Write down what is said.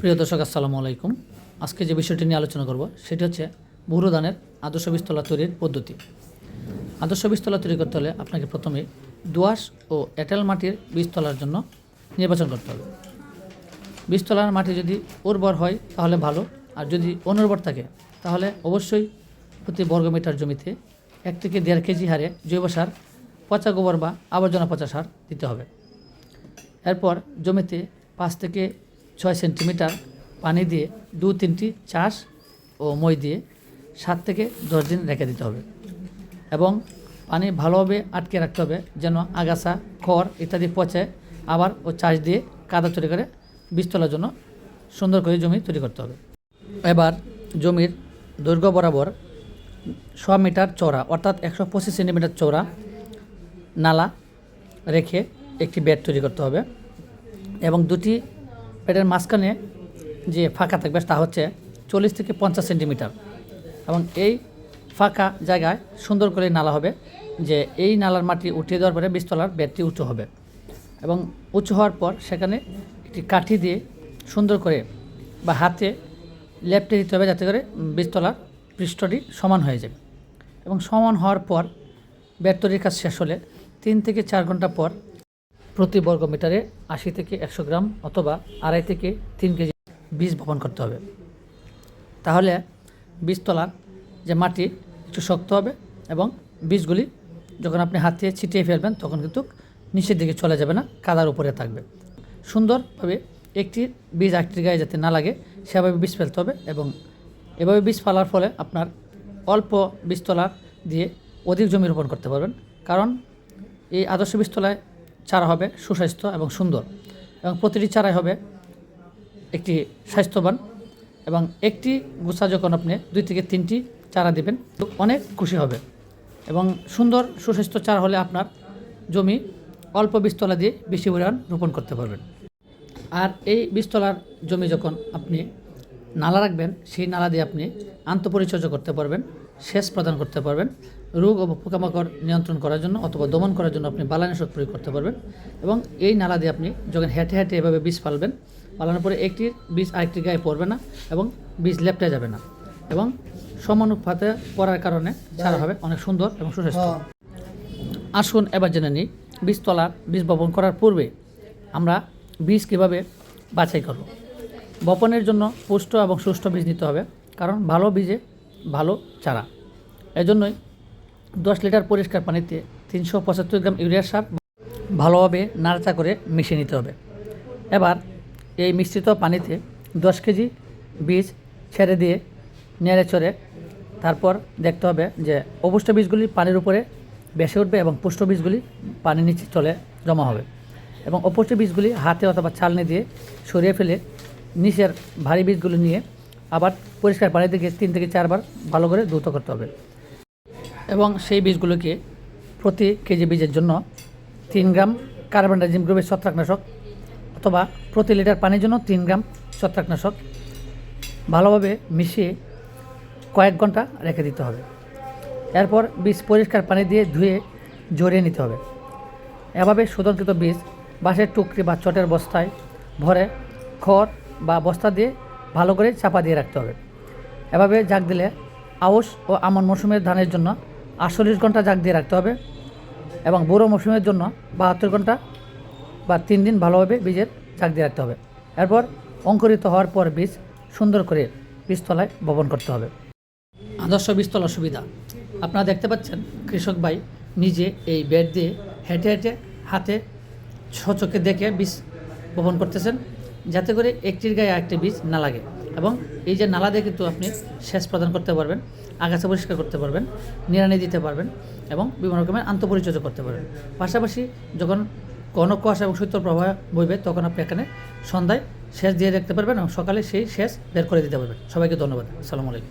প্রিয় দর্শক, আসসালামু আলাইকুম। আজকে যে বিষয়টি নিয়ে আলোচনা করব সেটি হচ্ছে বোরো ধানের আদর্শ বীজতলা তৈরির পদ্ধতি। আদর্শ বীজতলা তৈরি করতে হলে আপনাকে প্রথমে দোআঁশ ও এঁটেল মাটির বীজতলার জন্য নির্বাচন করতে হবে। বীজতলার মাটি যদি উর্বর হয় তাহলে ভালো, আর যদি অনুর্বর থাকে তাহলে অবশ্যই প্রতি বর্গমিটার জমিতে 1 থেকে 1.5 কেজি হারে জৈব সার, পচা গোবর বা আবর্জনা পচা সার দিতে হবে। এরপর জমিতে 5 থেকে 6 সেন্টিমিটার পানি দিয়ে 2-3টি চাষ ও মই দিয়ে 7 থেকে 10 দিন রেখে দিতে হবে এবং পানি ভালোভাবে আটকে রাখতে হবে যেন আগাছা, খড় ইত্যাদি পচে আবার ও চাষ দিয়ে কাদা তৈরি করে বীজ তোলার জন্য সুন্দর করে জমি তৈরি করতে হবে। এবার জমির দৈর্ঘ্য বরাবর 100 মিটার চওড়া অর্থাৎ 125 সেন্টিমিটার চওড়া নালা রেখে একটি বেড তৈরি করতে হবে এবং দুটি বেডের মাঝখানে যে ফাঁকা থাকবে তা হচ্ছে 40 থেকে 50 সেন্টিমিটার এবং এই ফাঁকা জায়গায় সুন্দর করে নালা হবে, যে এই নালার মাটি উঠিয়ে দেওয়ার পরে বীজতলার বেডটি উঁচু হবে এবং উঁচু হওয়ার পর সেখানে একটি কাঠি দিয়ে সুন্দর করে বা হাতে লেপটে দিতে হবে যাতে করে বীজতলার পৃষ্ঠটি সমান হয়ে যাবে এবং সমান হওয়ার পর বেড তৈরির কাজ শেষ হলে 3 থেকে 4 ঘন্টা পর প্রতি বর্গ মিটারে 80 থেকে 100 গ্রাম অথবা 2.5 থেকে 3 কেজি বীজ বপন করতে হবে। তাহলে বীজতলার যে মাটি একটু শক্ত হবে এবং বীজগুলি যখন আপনি হাত দিয়ে ছিটিয়ে ফেলবেন তখন কিন্তু নিচের দিকে চলে যাবে না, কাদার উপরে থাকবে। সুন্দরভাবে একটি বীজ একটির গায়ে যাতে না লাগে সেভাবে বীজ ফেলতে হবে এবং এভাবে বীজ ফেলার ফলে আপনার অল্প বীজতলা দিয়ে অধিক জমি রোপণ করতে পারবেন, কারণ এই আদর্শ বীজতলায় চারা হবে সুস্বাস্থ্য এবং সুন্দর এবং প্রতিটি চারাই হবে একটি স্বাস্থ্যবান এবং একটি গুছা যখন আপনি 2 থেকে 3টি চারা দিবেন অনেক খুশি হবে এবং সুন্দর সুস্বাস্থ্য চারা হলে আপনার জমি অল্প বীজতলা দিয়ে বেশি পরিমাণ রোপণ করতে পারবেন। আর এই বীজতলার জমি যখন আপনি নালা রাখবেন সেই নালা দিয়ে আপনি আন্তঃপরিচর্যা করতে পারবেন, সেচ প্রদান করতে পারবেন, রোগ ও পোকামাকড় নিয়ন্ত্রণ করার জন্য অথবা দমন করার জন্য আপনি বালানাশক প্রয়োগ করতে পারবেন এবং এই নালা দিয়ে আপনি যখন হেঁটে হেঁটে এভাবে বীজ ফালবেন, ফালানোর পরে একটির বীজ আরেকটির গায়ে পড়বে না এবং বীজ লেপটে যাবে না এবং সমানুপাতে পড়ার কারণে চারা হবে অনেক সুন্দর এবং সুস্বাস্থ্য। আসুন এবার জেনে নিই বীজতলার বীজ বপন করার পূর্বে আমরা বীজ কীভাবে বাছাই করব। বপনের জন্য পুষ্ট এবং সুষ্ঠু বীজ নিতে হবে, কারণ ভালো বীজে ভালো চারা। এজন্যই 10 লিটার পরিষ্কার পানিতে 375 গ্রাম ইউরিয়া সার ভালোভাবে নাড়াচা করে মিশিয়ে নিতে হবে। এবার এই মিশ্রিত পানিতে 10 কেজি বীজ ছেড়ে দিয়ে নেড়ে চড়ে তারপর দেখতে হবে যে অপুষ্ট বীজগুলি পানির উপরে ভেসে উঠবে এবং পুষ্ট বীজগুলি পানির নিচে চলে জমা হবে এবং অপুষ্ট বীজগুলি হাতে অথবা ছালনি দিয়ে সরিয়ে ফেলে নিচের ভারী বীজগুলি নিয়ে আবার পরিষ্কার পানি থেকে 3 থেকে 4 বার ভালো করে ধৌত করতে হবে এবং সেই বীজগুলোকে প্রতি কেজি বীজের জন্য 3 গ্রাম কার্বনডাইজিম গ্রুপের ছত্রাকনাশক অথবা প্রতি লিটার পানির জন্য 3 গ্রাম ছত্রাকনাশক ভালোভাবে মিশিয়ে কয়েক ঘন্টা রেখে দিতে হবে। এরপর বীজ পরিষ্কার পানি দিয়ে ধুয়ে জড়িয়ে নিতে হবে। এভাবে শোধনকৃত বীজ বাঁশের টুকরি বা চটের বস্তায় ভরে খড় বা বস্তা দিয়ে ভালো করে চাপা দিয়ে রাখতে হবে। এভাবে জাগ দিলে আউশ ও আমন মৌসুমের ধানের জন্য 48 ঘন্টা জাগ দিয়ে রাখতে হবে এবং বোরো মৌসুমের জন্য 72 ঘন্টা বা 3 দিন ভালোভাবে বীজের জাগ দিয়ে রাখতে হবে। এরপর অঙ্কুরিত হওয়ার পর বীজ সুন্দর করে বীজতলায় বপন করতে হবে। আদর্শ বীজতলার সুবিধা আপনারা দেখতে পাচ্ছেন, কৃষক ভাই নিজে এই বেড দিয়ে হেঁটে হেঁটে হাতে সচক্ষে দেখে বীজ বপন করতেছেন যাতে করে একটির গায়ে আরেকটি বীজ না লাগে এবং এই যে নালা দিয়ে কিন্তু আপনি সেচ প্রদান করতে পারবেন, আগাছা পরিষ্কার করতে পারবেন, নিড়ানি দিতে পারবেন এবং বিভিন্ন রকমের আন্তঃপরিচর্যা করতে পারবেন। পাশাপাশি যখন ঘন কুয়াশা এবং শৈত্য প্রবাহ বইবে তখন আপনি এখানে সন্ধ্যায় সেচ দিয়ে রাখতে পারবেন এবং সকালে সেই সেচ বের করে দিতে পারবেন। সবাইকে ধন্যবাদ। আসসালামু আলাইকুম।